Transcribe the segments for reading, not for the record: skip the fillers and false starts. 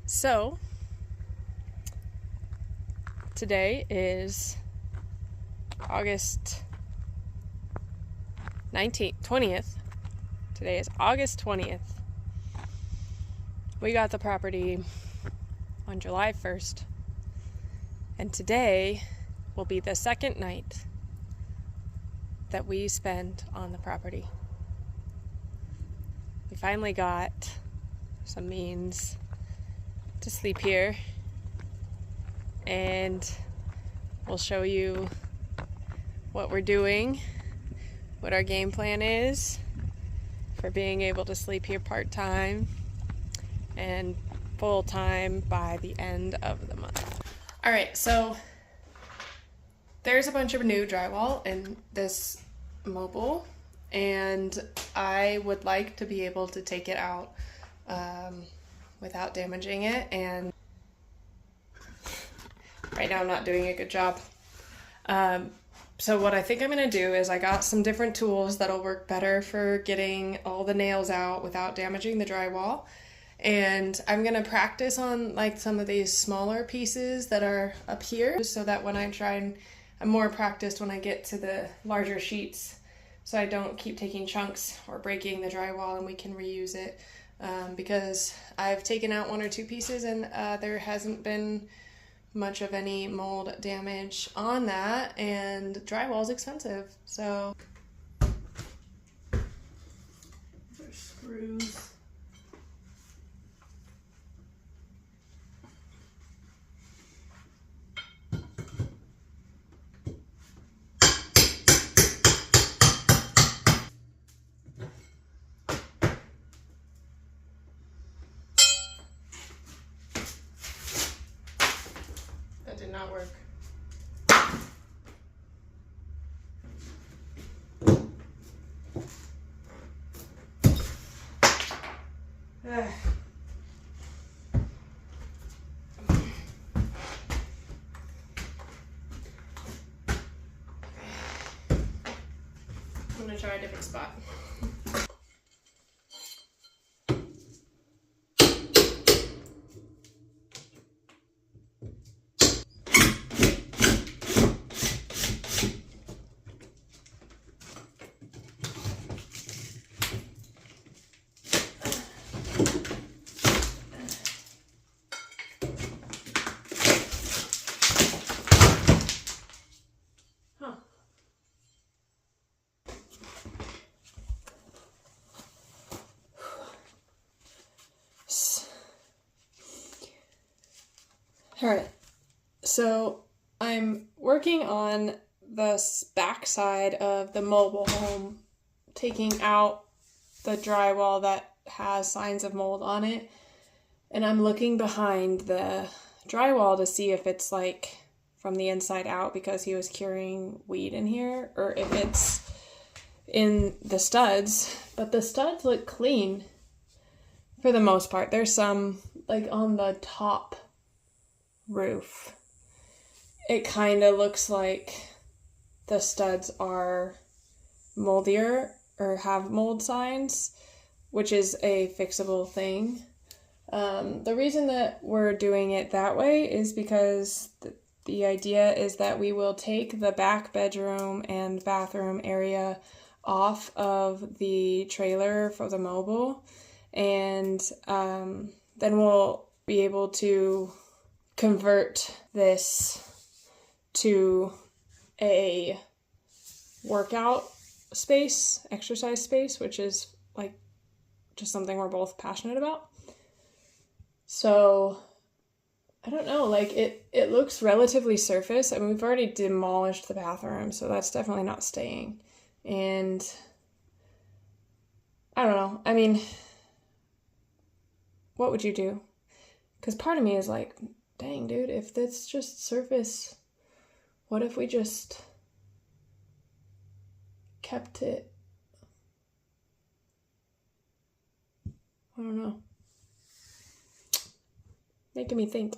So, today is August 20th. Today is August 20th. We got the property on July 1st. And today will be the second night that we spend on the property. We finally got some means to sleep here, and we'll show you what we're doing, what our game plan is for being able to sleep here part-time and full-time by the end of the month. All right, so there's a bunch of new drywall in this mobile, and I would like to be able to take it out without damaging it, and right now I'm not doing a good job. So what I think I'm gonna do is I got some different tools that'll work better for getting all the nails out without damaging the drywall. And I'm gonna practice on like some of these smaller pieces that are up here so that when I try and I'm more practiced when I get to the larger sheets, so I don't keep taking chunks or breaking the drywall and we can reuse it. Because I've taken out one or two pieces and there hasn't been much of any mold damage on that, and drywall is expensive, so there's screws. That did not work. I'm gonna try a different spot. Alright, so I'm working on the back side of the mobile home, taking out the drywall that has signs of mold on it, and I'm looking behind the drywall to see if it's like from the inside out because he was curing weed in here, or if it's in the studs. But the studs look clean for the most part. There's some like on the top roof. It kind of looks like the studs are moldier or have mold signs, which is a fixable thing. The reason that we're doing it that way is because the idea is that we will take the back bedroom and bathroom area off of the trailer for the mobile, and then we'll be able to convert this to a workout space, exercise space, which is like just something we're both passionate about. So I don't know, like it looks relatively surface. I mean, we've already demolished the bathroom, so that's definitely not staying. And I don't know, I mean, what would you do? Because part of me is like, dang, dude, if that's just surface, what if we just kept it? I don't know. Making me think.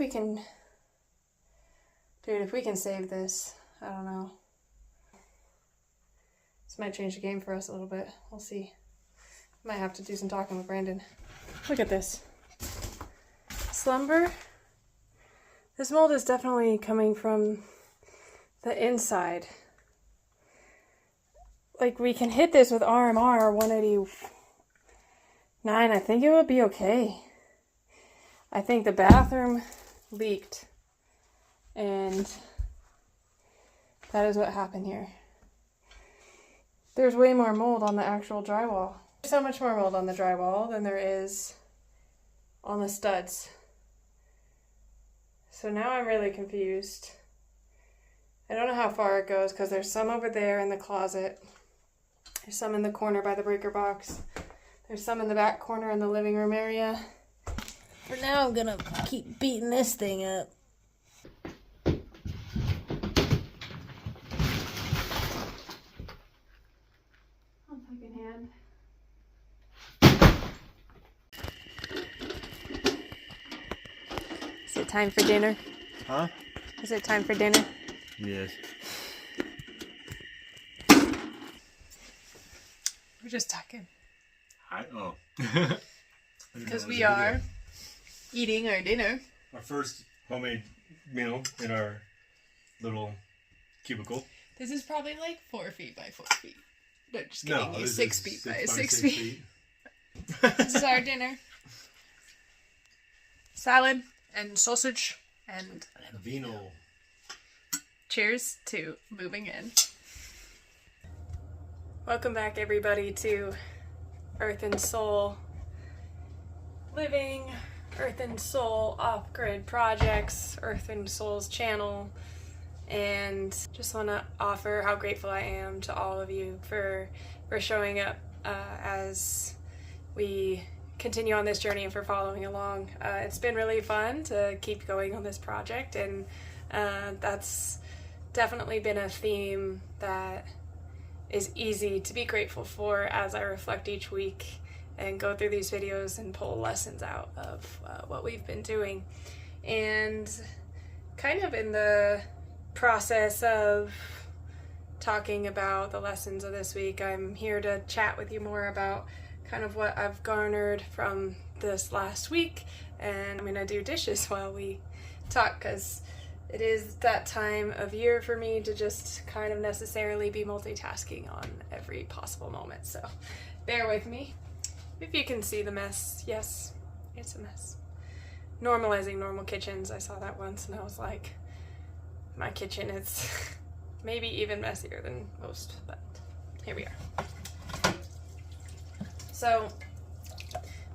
we can... Dude, if we can save this, I don't know. This might change the game for us a little bit. We'll see. Might have to do some talking with Brandon. Look at this. Slumber. This mold is definitely coming from the inside. Like, we can hit this with RMR 189. I think it would be okay. I think the bathroom leaked. And that is what happened here. There's way more mold on the actual drywall. There's so much more mold on the drywall than there is on the studs. So now I'm really confused. I don't know how far it goes because there's some over there in the closet. There's some in the corner by the breaker box. There's some in the back corner in the living room area. For now, I'm gonna keep beating this thing up. Hand. Is it time for dinner? Huh? Is it time for dinner? Yes. We're just talking. Oh. Because we are eating our dinner. Our first homemade meal in our little cubicle. This is probably like 4 feet by 4 feet. No, just kidding. No, 6 feet by 6 feet. This is our dinner. Salad and sausage and vino. Cheers to moving in. Welcome back, everybody, to Earth and Soul Living, Earth and Soul Off-Grid Projects, Earth and Soul's channel. And just want to offer how grateful I am to all of you for showing up as we continue on this journey and for following along. It's been really fun to keep going on this project, and that's definitely been a theme that is easy to be grateful for as I reflect each week and go through these videos and pull lessons out of what we've been doing. And kind of in the process of talking about the lessons of this week, I'm here to chat with you more about kind of what I've garnered from this last week, and I'm gonna do dishes while we talk because it is that time of year for me to just kind of necessarily be multitasking on every possible moment, so bear with me. If you can see the mess, yes, it's a mess. Normalizing normal kitchens, I saw that once and I was like, my kitchen is maybe even messier than most, but here we are. So,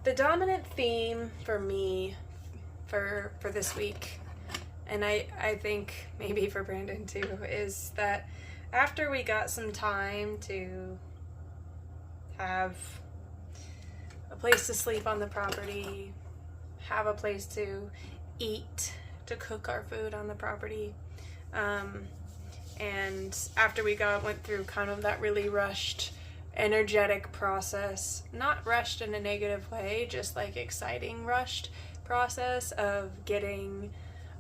the dominant theme for me for this week, and I think maybe for Brandon too, is that after we got some time to have a place to sleep on the property, have a place to eat, to cook our food on the property, and after we went through kind of that really rushed, energetic process, not rushed in a negative way, just like exciting rushed process of getting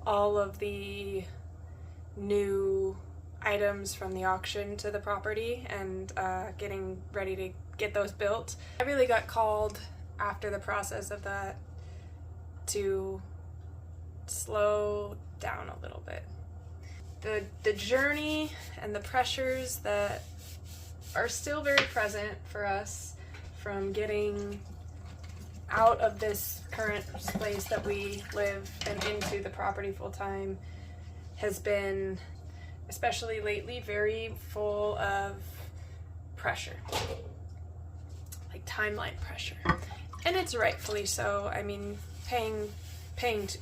all of the new items from the auction to the property and getting ready to get those built. I really got called after the process of that to slow down a little bit. The journey and the pressures that are still very present for us from getting out of this current place that we live and into the property full time has been, especially lately, very full of pressure, like timeline pressure, and it's rightfully so. I mean, paying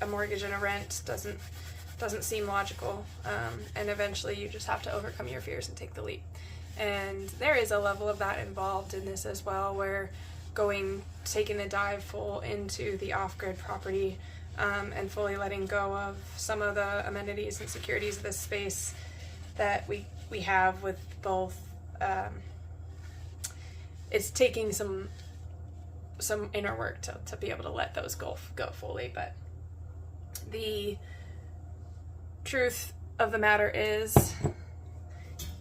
a mortgage and a rent doesn't seem logical, and eventually you just have to overcome your fears and take the leap. And there is a level of that involved in this as well, where taking the dive full into the off-grid property, and fully letting go of some of the amenities and securities of this space that we have with both. It's taking some inner work to be able to let those go fully, but the truth of the matter is,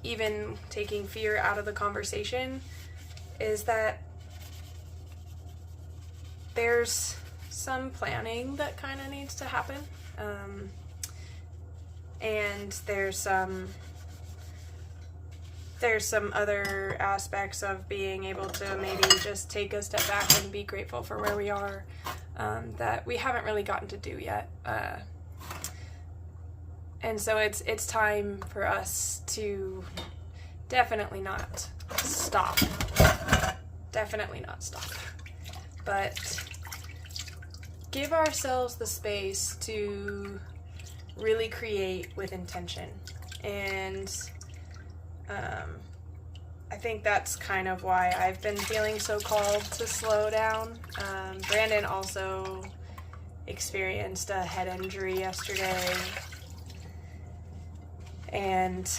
even taking fear out of the conversation, is that there's some planning that kind of needs to happen. And there's some other aspects of being able to maybe just take a step back and be grateful for where we are, that we haven't really gotten to do yet. And so it's time for us to definitely not stop. Definitely not stop. But give ourselves the space to really create with intention. And I think that's kind of why I've been feeling so called to slow down. Brandon also experienced a head injury yesterday. And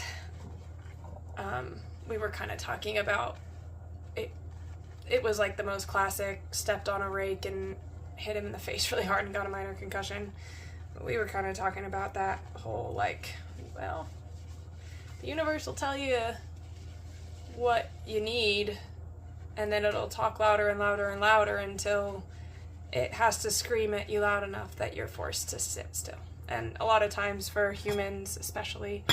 we were kind of talking about it. It was like the most classic, stepped on a rake and hit him in the face really hard and got a minor concussion. But we were kind of talking about that whole, like, well, the universe will tell you what you need, and then it'll talk louder and louder and louder until it has to scream at you loud enough that you're forced to sit still. And a lot of times for humans, especially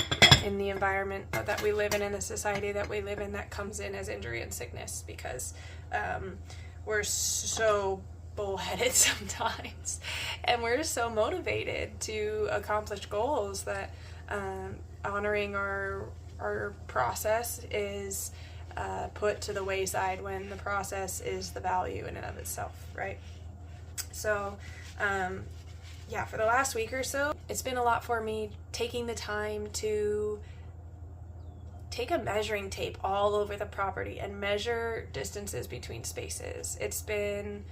in the environment that we live in the society that we live in, that comes in as injury and sickness, because we're so bullheaded sometimes, and we're so motivated to accomplish goals that honoring our process is put to the wayside when the process is the value in and of itself, right? So yeah, for the last week or so, it's been a lot for me taking the time to take a measuring tape all over the property and measure distances between spaces. It's been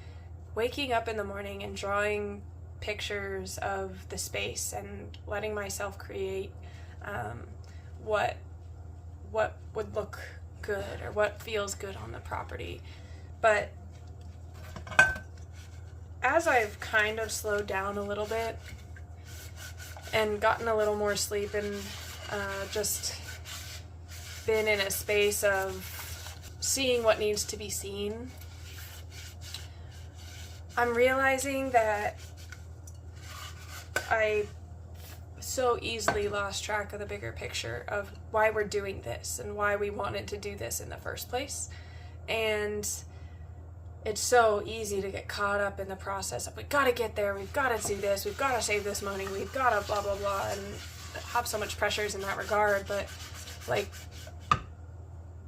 waking up in the morning and drawing pictures of the space and letting myself create what would look good or what feels good on the property. But as I've kind of slowed down a little bit and gotten a little more sleep and just been in a space of seeing what needs to be seen, I'm realizing that I so easily lost track of the bigger picture of why we're doing this and why we wanted to do this in the first place. And it's so easy to get caught up in the process of, we gotta get there, we've gotta do this, we've gotta save this money, we've gotta blah blah blah, and have so much pressures in that regard. But like,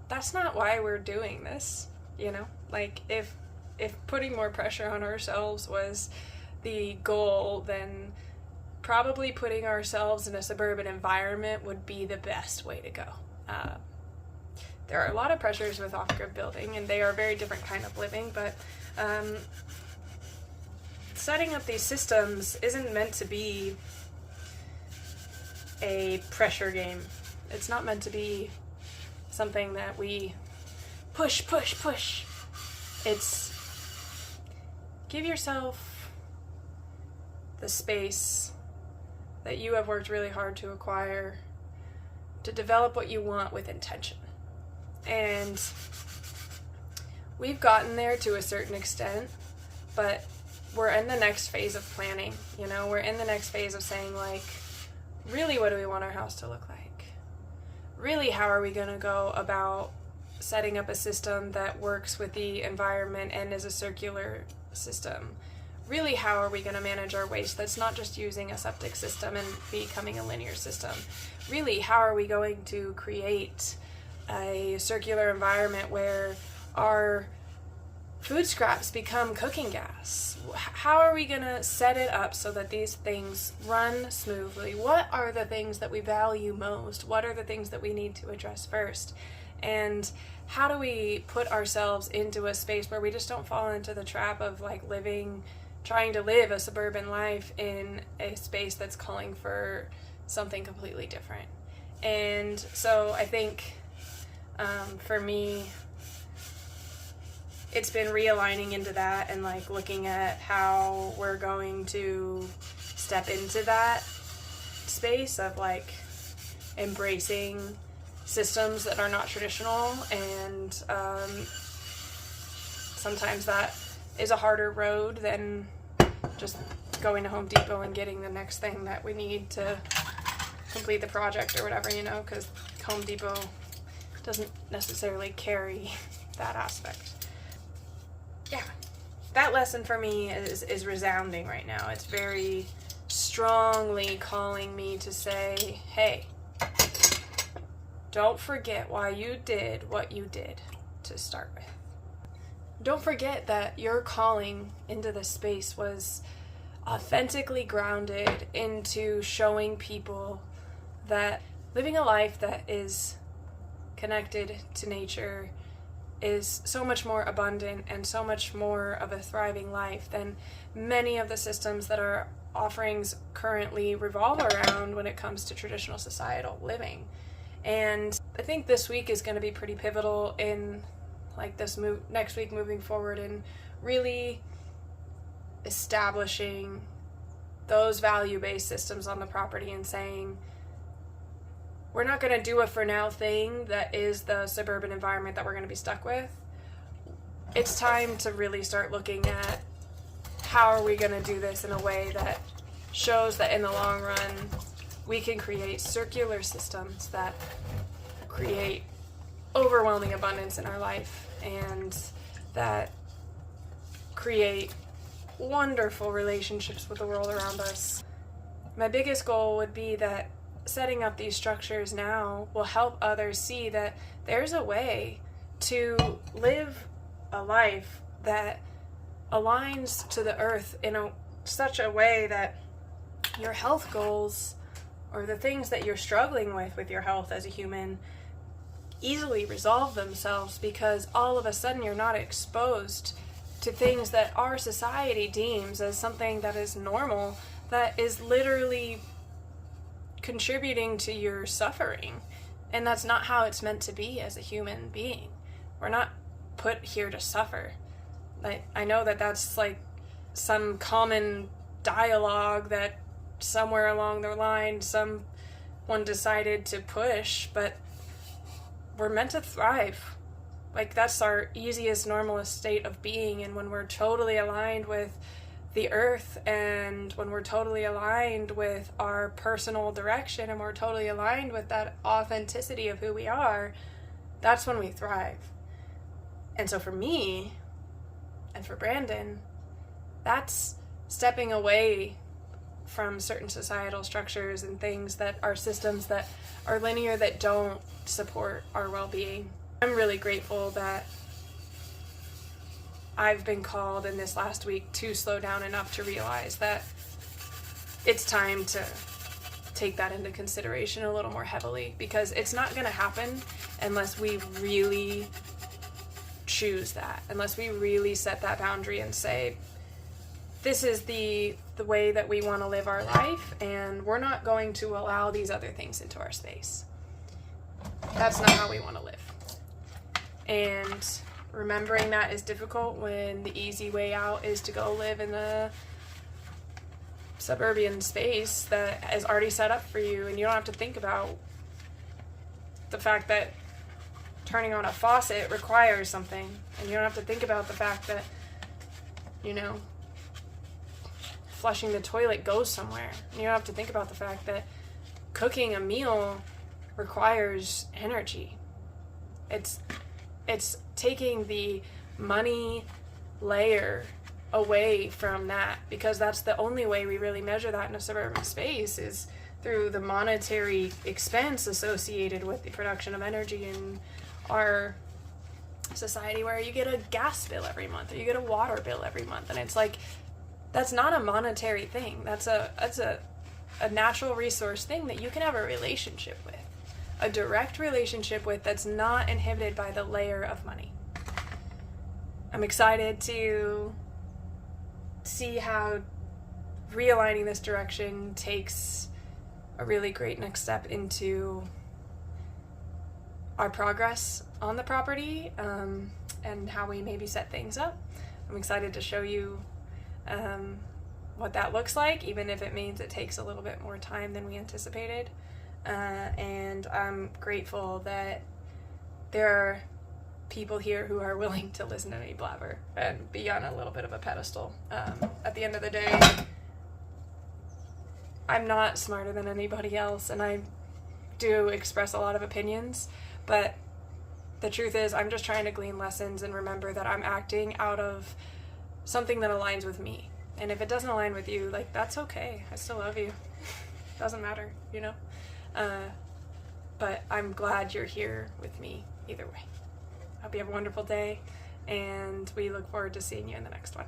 that's not why we're doing this, you know? Like, if putting more pressure on ourselves was the goal, then probably putting ourselves in a suburban environment would be the best way to go. There are a lot of pressures with off-grid building, and they are a very different kind of living, but setting up these systems isn't meant to be a pressure game. It's not meant to be something that we push. It's give yourself the space that you have worked really hard to acquire to develop what you want with intention. And we've gotten there to a certain extent, but we're in the next phase of planning. You know, we're in the next phase of saying, like, really, what do we want our house to look like? Really, how are we going to go about setting up a system that works with the environment and is a circular system? Really, how are we going to manage our waste that's not just using a septic system and becoming a linear system? Really, how are we going to create a circular environment where our food scraps become cooking gas? How are we going to set it up so that these things run smoothly? What are the things that we value most? What are the things that we need to address first? And how do we put ourselves into a space where we just don't fall into the trap of, like, trying to live a suburban life in a space that's calling for something completely different? And so I think for me, it's been realigning into that and, like, looking at how we're going to step into that space of like embracing systems that are not traditional, and sometimes that is a harder road than just going to Home Depot and getting the next thing that we need to complete the project or whatever, you know, because Home Depot doesn't necessarily carry that aspect. Yeah, that lesson for me is resounding right now. It's very strongly calling me to say, hey, don't forget why you did what you did to start with. Don't forget that your calling into this space was authentically grounded into showing people that living a life that is connected to nature is so much more abundant and so much more of a thriving life than many of the systems that our offerings currently revolve around when it comes to traditional societal living. And I think this week is going to be pretty pivotal in like this next week moving forward, and really establishing those value-based systems on the property and saying, we're not going to do a for now thing that is the suburban environment that we're going to be stuck with. It's time to really start looking at how are we going to do this in a way that shows that in the long run we can create circular systems that create overwhelming abundance in our life and that create wonderful relationships with the world around us. My biggest goal would be that setting up these structures now will help others see that there's a way to live a life that aligns to the earth in such a way that your health goals or the things that you're struggling with your health as a human easily resolve themselves, because all of a sudden you're not exposed to things that our society deems as something that is normal, that is literally contributing to your suffering. And that's not how it's meant to be as a human being. We're not put here to suffer. I know that that's like some common dialogue that somewhere along the line someone decided to push, but we're meant to thrive. Like, that's our easiest, normalest state of being. And when we're totally aligned with the earth, and when we're totally aligned with our personal direction, and we're totally aligned with that authenticity of who we are, that's when we thrive. And so for me and for Brandon, that's stepping away from certain societal structures and things that are systems that are linear, that don't support our well-being. I'm really grateful that I've been called in this last week to slow down enough to realize that it's time to take that into consideration a little more heavily, because it's not going to happen unless we really choose that, unless we really set that boundary and say, this is the way that we want to live our life, and we're not going to allow these other things into our space. That's not how we want to live. And remembering that is difficult when the easy way out is to go live in a suburban space that is already set up for you, and you don't have to think about the fact that turning on a faucet requires something, and you don't have to think about the fact that, you know, flushing the toilet goes somewhere. You don't have to think about the fact that cooking a meal requires energy. It's taking the money layer away from that, because that's the only way we really measure that in a suburban space, is through the monetary expense associated with the production of energy in our society, where you get a gas bill every month or you get a water bill every month, and it's like, that's not a monetary thing. That's a natural resource thing that you can have a relationship with, a direct relationship with, that's not inhibited by the layer of money. I'm excited to see how realigning this direction takes a really great next step into our progress on the property, and how we maybe set things up. I'm excited to show you what that looks like, even if it means it takes a little bit more time than we anticipated. And I'm grateful that there are people here who are willing to listen to me blabber and be on a little bit of a pedestal. At the end of the day, I'm not smarter than anybody else, and I do express a lot of opinions, but the truth is I'm just trying to glean lessons and remember that I'm acting out of something that aligns with me. And if it doesn't align with you, like, that's okay. I still love you. Doesn't matter, you know? But I'm glad you're here with me either way. Hope you have a wonderful day, and we look forward to seeing you in the next one.